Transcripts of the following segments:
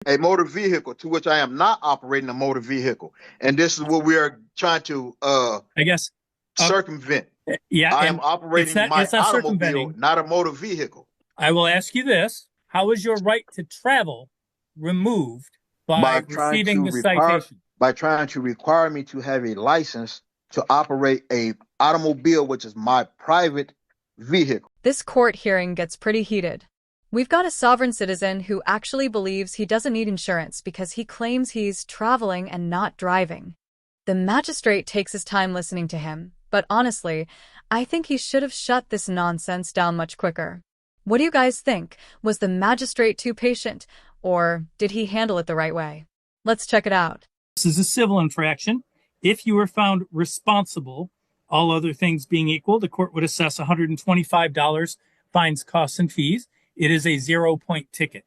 a motor vehicle to which I am not operating a motor vehicle. And this is what we are trying to I guess. Uh, circumvent. yeah, I am and it's operating not my it's not automobile, circumventing. not a motor vehicle, I will ask you this: how is your right to travel removed by by trying receiving to the require citation? me to have a license to operate a automobile, which is my private vehicle. This court hearing gets pretty heated. We've got a sovereign citizen who actually believes he doesn't need insurance because he claims he's traveling and not driving. The magistrate takes his time listening to him, but honestly, I think he should have shut this nonsense down much quicker. What do you guys think? Was the magistrate too patient, or did he handle it the right way? Let's check it out. This is a civil infraction. If you were found responsible, all other things being equal, the court would assess $125 fines, costs, and fees. It is a 0-point ticket.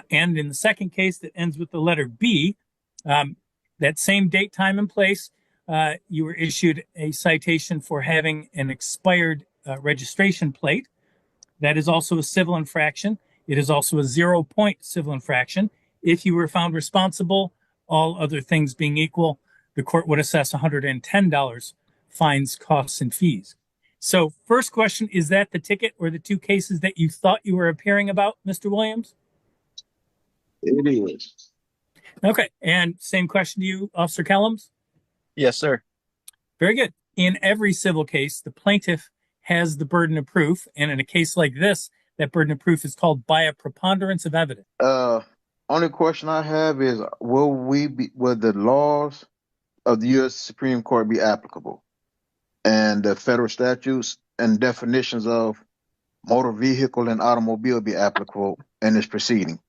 And in the second case that ends with the letter B, that same date, time, and place, you were issued a citation for having an expired registration plate. That is also a civil infraction. It is also a 0-point civil infraction. If you were found responsible, all other things being equal, the court would assess $110 fines, costs, and fees. So first question, is that the ticket or the two cases that you thought you were appearing about, Mr. Williams? It is. Okay. And same question to you, Officer Kellums? Yes, sir. Very good. In every civil case, the plaintiff has the burden of proof. And in a case like this, that burden of proof is called by a preponderance of evidence. Only question I have is, will the laws of the U.S. Supreme Court be applicable, and the federal statutes and definitions of motor vehicle and automobile be applicable in this proceeding?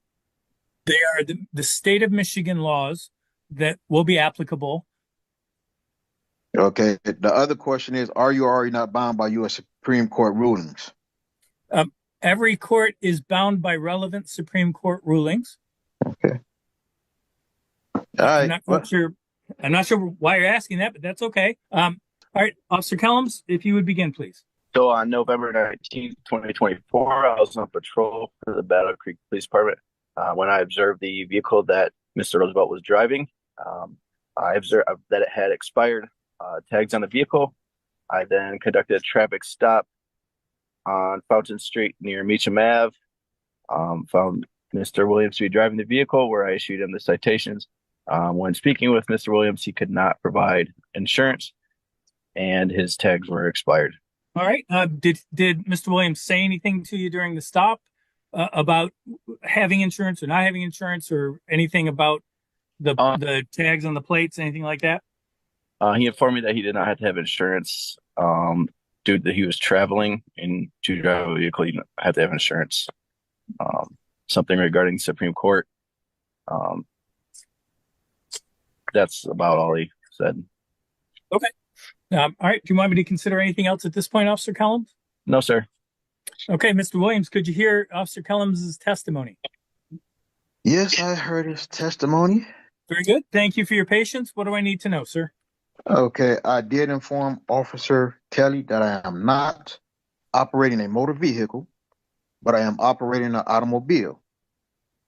They are the state of Michigan laws that will be applicable. Okay. The other question is, are you already not bound by U.S. Supreme Court rulings? Every court is bound by relevant Supreme Court rulings. Okay. I'm not sure why you're asking that, but that's okay. All right, Officer Kellums, if you would begin, please. So on November 19th, 2024, I was on patrol for the Battle Creek Police Department when I observed the vehicle that Mr. Roosevelt was driving. I observed that it had expired tags on the vehicle. I then conducted a traffic stop on Fountain Street near Meacham Ave. Found Mr. Williams to be driving the vehicle, where I issued him the citations. When speaking with Mr. Williams, he could not provide insurance, and his tags were expired. All right. Did Mr. Williams say anything to you during the stop about having insurance or not having insurance, or anything about the tags on the plates, anything like that? He informed me that he did not have to have insurance due to that he was traveling, and to drive a vehicle, you have to have insurance. Something regarding Supreme Court. That's about all he said. Okay. All right. Do you want me to consider anything else at this point, Officer Kellums? No, sir. Okay, Mr. Williams, could you hear Officer Kellums' testimony? Yes, I heard his testimony. Very good. Thank you for your patience. What do I need to know, sir? Okay, I did inform Officer Kelly that I am not operating a motor vehicle, but I am operating an automobile.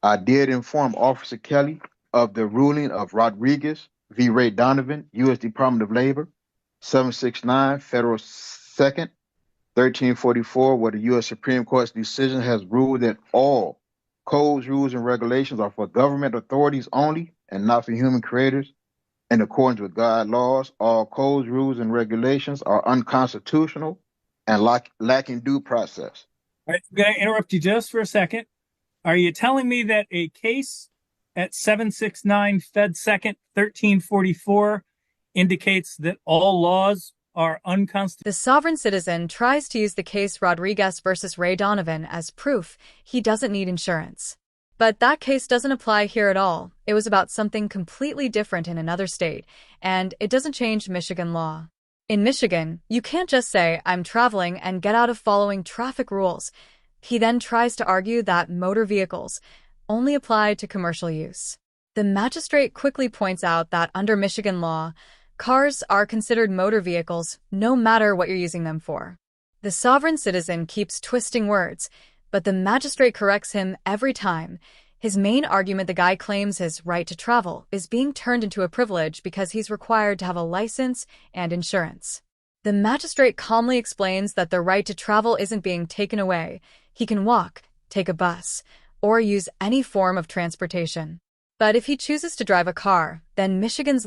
I did inform Officer Kelly of the ruling of Rodriguez v. Ray Donovan, U.S. Department of Labor, 769 Federal 2nd, 1344, where the U.S. Supreme Court's decision has ruled that all codes, rules, and regulations are for government authorities only and not for human creators. In accordance with God laws, all codes, rules, and regulations are unconstitutional and lacking due process. All right, I'm going to interrupt you just for a second. Are you telling me that a case at 769 Fed 2nd, 1344 indicates that all laws are unconstitutional? The sovereign citizen tries to use the case Rodriguez versus Ray Donovan as proof he doesn't need insurance. But that case doesn't apply here at all. It was about something completely different in another state, and it doesn't change Michigan law. In Michigan, you can't just say, I'm traveling, and get out of following traffic rules. He then tries to argue that motor vehicles only apply to commercial use. The magistrate quickly points out that under Michigan law, cars are considered motor vehicles no matter what you're using them for. The sovereign citizen keeps twisting words, but the magistrate corrects him every time. His main argument, the guy claims his right to travel is being turned into a privilege because he's required to have a license and insurance. The magistrate calmly explains that the right to travel isn't being taken away. He can walk, take a bus, or use any form of transportation. But if he chooses to drive a car, then Michigan's